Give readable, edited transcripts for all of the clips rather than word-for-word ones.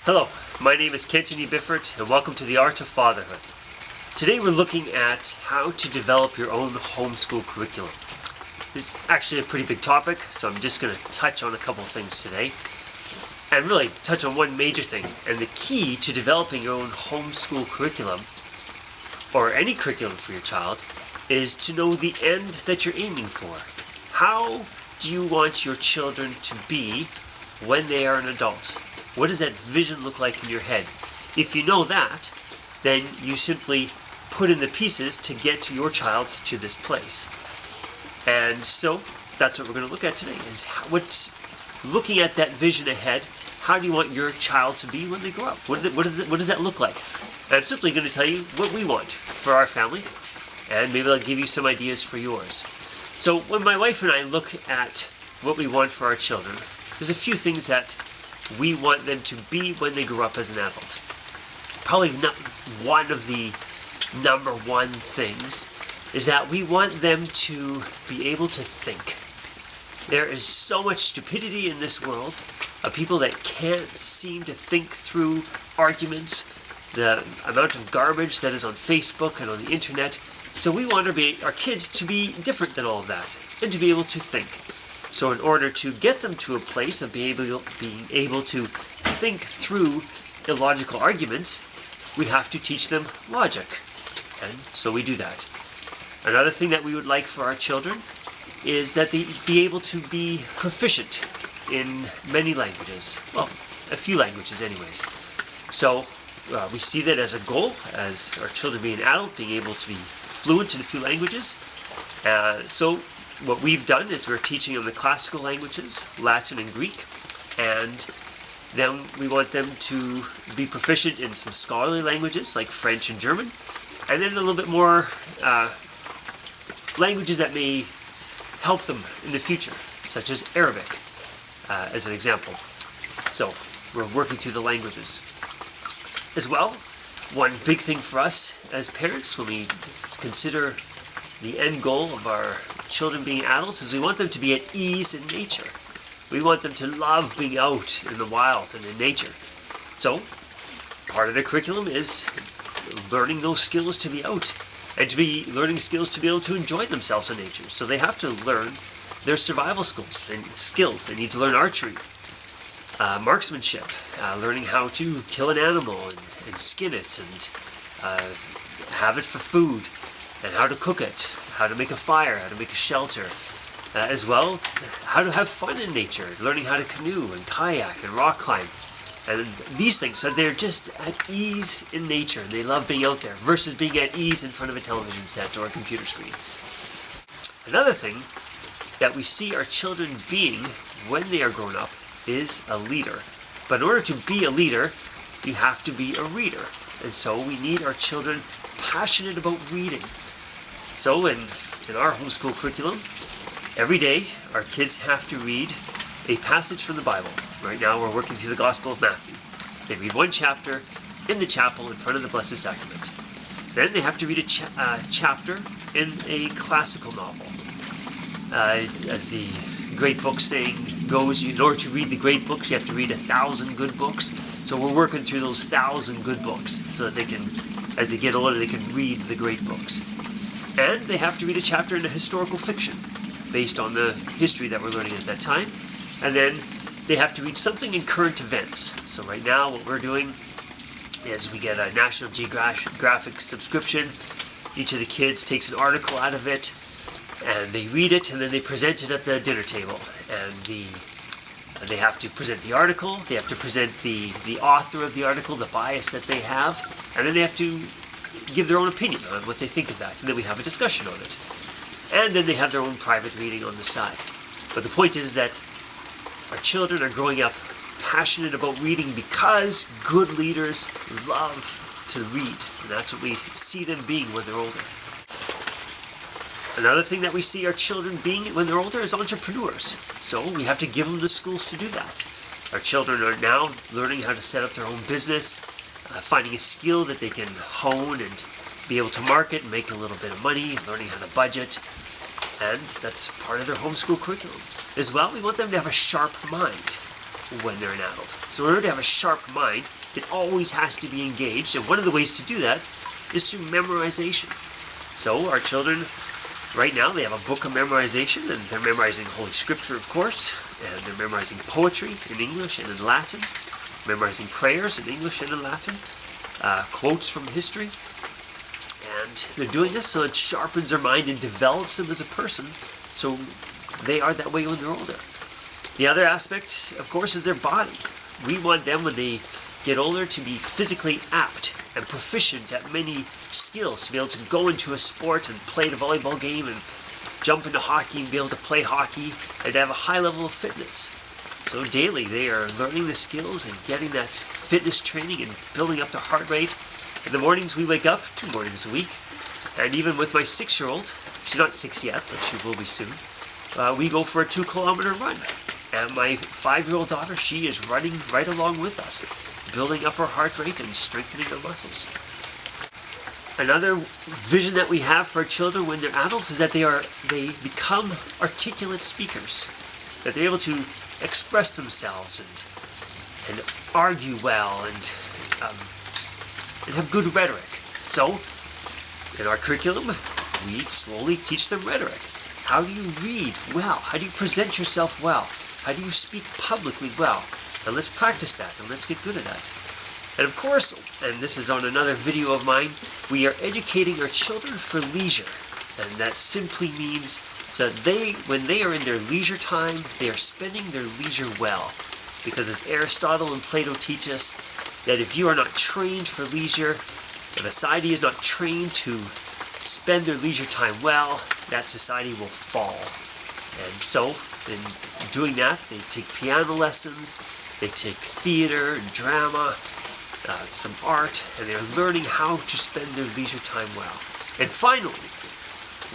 Hello, my name is Kenton and welcome to the Art of Fatherhood. Today we're looking at how to develop your own homeschool curriculum. This is actually a pretty big topic, so I'm just going to touch on a couple things today. And really touch on one major thing. And the key to developing your own homeschool curriculum, or any curriculum for your child, is to know the end that you're aiming for. How do you want your children to be when they are an adult? What does that vision look like in your head? If you know that, then you simply put in the pieces to get your child to this place. And so that's what we're going to look at today, is looking at that vision ahead. How do you want your child to be when they grow up? What does that look like? And I'm simply going to tell you what we want for our family, and maybe I'll give you some ideas for yours. So when my wife and I look at what we want for our children, there's a few things that we want them to be when they grow up as an adult. Probably not one of the number one things is that we want them to be able to think. There is so much stupidity in this world of people that can't seem to think through arguments, the amount of garbage that is on Facebook and on the internet. So we want our kids to be different than all of that and to be able to think. So in order to get them to a place of being able to think through illogical arguments, we have to teach them logic. And so we do that. Another thing that we would like for our children is that they be able to be proficient in many languages. Well, a few languages anyways. So we see that as a goal, as our children being adult, being able to be fluent in a few languages. So what we've done is we're teaching them the classical languages, Latin and Greek, and then we want them to be proficient in some scholarly languages like French and German, and then a little bit more languages that may help them in the future, such as Arabic, as an example. So we're working through the languages. As well, one big thing for us as parents when we consider the end goal of our children being adults is we want them to be at ease in nature. We want them to love being out in the wild and in nature. So, part of the curriculum is learning those skills to be out and to be learning skills to be able to enjoy themselves in nature. So they have to learn their survival skills. They need to learn archery, marksmanship, learning how to kill an animal and skin it and have it for food, and how to cook it, how to make a fire, how to make a shelter, as well how to have fun in nature, learning how to canoe and kayak and rock climb, and these things, so they're just at ease in nature and they love being out there versus being at ease in front of a television set or a computer screen. Another thing that we see our children being when they are grown up is a leader. But in order to be a leader, you have to be a reader, and so we need our children passionate about reading. So in our homeschool curriculum, every day our kids have to read a passage from the Bible. Right now we're working through the Gospel of Matthew. They read one chapter in the chapel in front of the Blessed Sacrament. Then they have to read a chapter in a classical novel. As the great book saying goes, in order to read the great books, you have to read 1,000 good books. So we're working through those 1,000 good books so that they can, as they get older, they can read the great books. And they have to read a chapter in a historical fiction based on the history that we're learning at that time. And then they have to read something in current events. So right now what we're doing is we get a National Geographic subscription. Each of the kids takes an article out of it and they read it and then they present it at the dinner table. And they have to present the article, they have to present the author of the article, the bias that they have, and then they have to give their own opinion on what they think of that, and then we have a discussion on it. And then they have their own private reading on the side. But the point is that our children are growing up passionate about reading because good leaders love to read, and that's what we see them being when they're older. Another thing that we see our children being when they're older is entrepreneurs. So we have to give them the schools to do that. Our children are now learning how to set up their own business, finding a skill that they can hone and be able to market and make a little bit of money, learning how to budget, and that's part of their homeschool curriculum. As well, we want them to have a sharp mind. when they're an adult. So in order to have a sharp mind, it always has to be engaged, and one of the ways to do that is through memorization. So our children, right now, they have a book of memorization, and they're memorizing Holy Scripture, of course, and they're memorizing poetry in English and in Latin, memorizing prayers in English and in Latin, quotes from history, and they're doing this so it sharpens their mind and develops them as a person, so they are that way when they're older. The other aspect, of course, is their body. We want them, when they get older, to be physically apt and proficient at many skills, to be able to go into a sport and play the volleyball game and jump into hockey and be able to play hockey and to have a high level of fitness. So daily they are learning the skills and getting that fitness training and building up their heart rate. In the mornings we wake up 2 mornings a week, and even with my 6-year-old, she's not 6 yet, but she will be soon, we go for a 2-kilometer run. And my 5-year-old daughter, she is running right along with us, building up her heart rate and strengthening her muscles. Another vision that we have for our children when they're adults is that they become articulate speakers, that they're able to express themselves and argue well and have good rhetoric. So in our curriculum, we slowly teach them rhetoric. How do you read well? How do you present yourself well? How do you speak publicly well? And let's practice that, and let's get good at that. And of course, and this is on another video of mine, we are educating our children for leisure. And that simply means that when they are in their leisure time, they are spending their leisure well. Because as Aristotle and Plato teach us, that if you are not trained for leisure, if a society is not trained to spend their leisure time well, that society will fall. And so, in doing that, they take piano lessons, they take theater and drama, some art, and they're learning how to spend their leisure time well. And finally,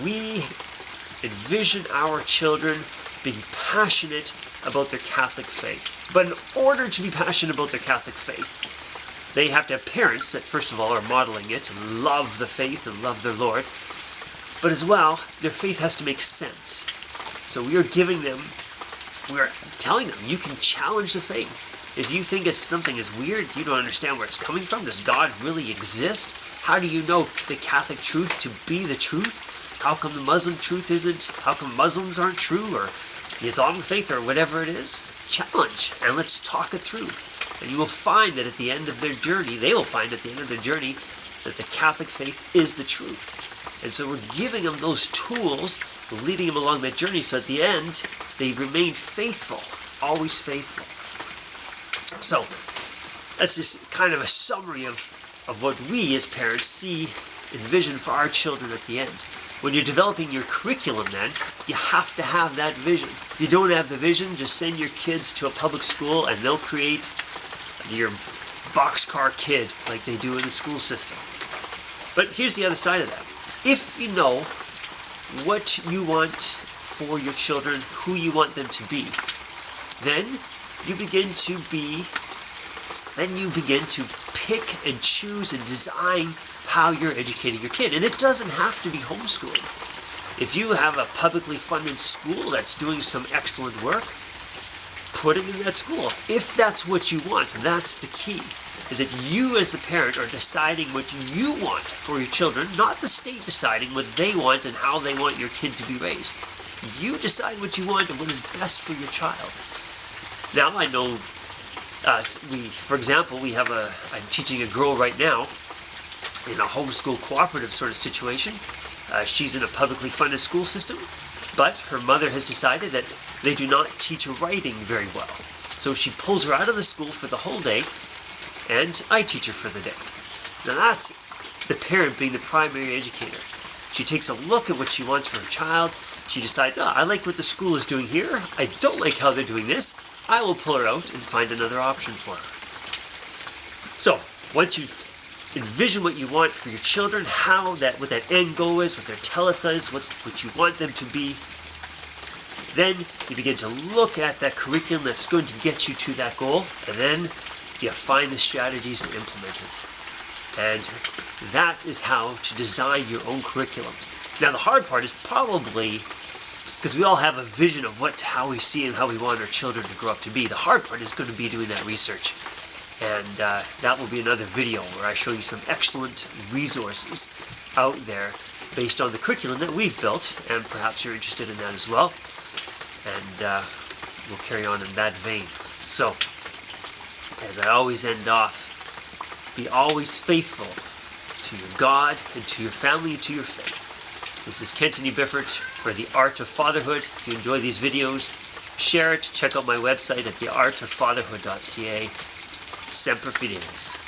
we envision our children being passionate about their Catholic faith. But in order to be passionate about their Catholic faith, they have to have parents that, first of all, are modeling it and love the faith and love their Lord. But as well, their faith has to make sense. So we are telling them, you can challenge the faith. If you think something is weird, you don't understand where it's coming from, does God really exist? How do you know the Catholic truth to be the truth? How come the Muslim truth isn't? How come Muslims aren't true? Or the Islamic faith, or whatever it is? Challenge, and let's talk it through. And you will find that at the end of their journey, they will find at the end of their journey, that the Catholic faith is the truth. And so we're giving them those tools, leading them along that journey, so at the end, they remain faithful, always faithful. So, that's just kind of a summary of what we as parents see, envision for our children at the end. When you're developing your curriculum then, you have to have that vision. If you don't have the vision, just send your kids to a public school and they'll create your boxcar kid like they do in the school system. But here's the other side of that. If you know what you want for your children, who you want them to be, then you begin to pick and choose and design how you're educating your kid. And it doesn't have to be homeschooling. If you have a publicly funded school that's doing some excellent work, put them in that school. If that's what you want, that's the key. Is that you as the parent are deciding what you want for your children, not the state deciding what they want and how they want your kid to be raised. You decide what you want and what is best for your child. Now I know, for example, I'm teaching a girl right now in a homeschool cooperative sort of situation. She's in a publicly funded school system, but her mother has decided that they do not teach writing very well. So she pulls her out of the school for the whole day, and I teach her for the day. Now that's the parent being the primary educator. She takes a look at what she wants for her child. She decides, I like what the school is doing here. I don't like how they're doing this. I will pull her out and find another option for her. So, once you've envisioned what you want for your children, what that end goal is, what their telos is, what you want them to be, then you begin to look at that curriculum that's going to get you to that goal, and then you find the strategies to implement it. And that is how to design your own curriculum. Now the hard part is probably because we all have a vision of how we see and how we want our children to grow up to be. The hard part is going to be doing that research. And that will be another video where I show you some excellent resources out there based on the curriculum that we've built, and perhaps you're interested in that as well. And we'll carry on in that vein. So, as I always end off, be always faithful to your God and to your family and to your faith. This is Kenton Biffert for The Art of Fatherhood. If you enjoy these videos, share it. Check out my website at theartoffatherhood.ca. Semper Fidelis.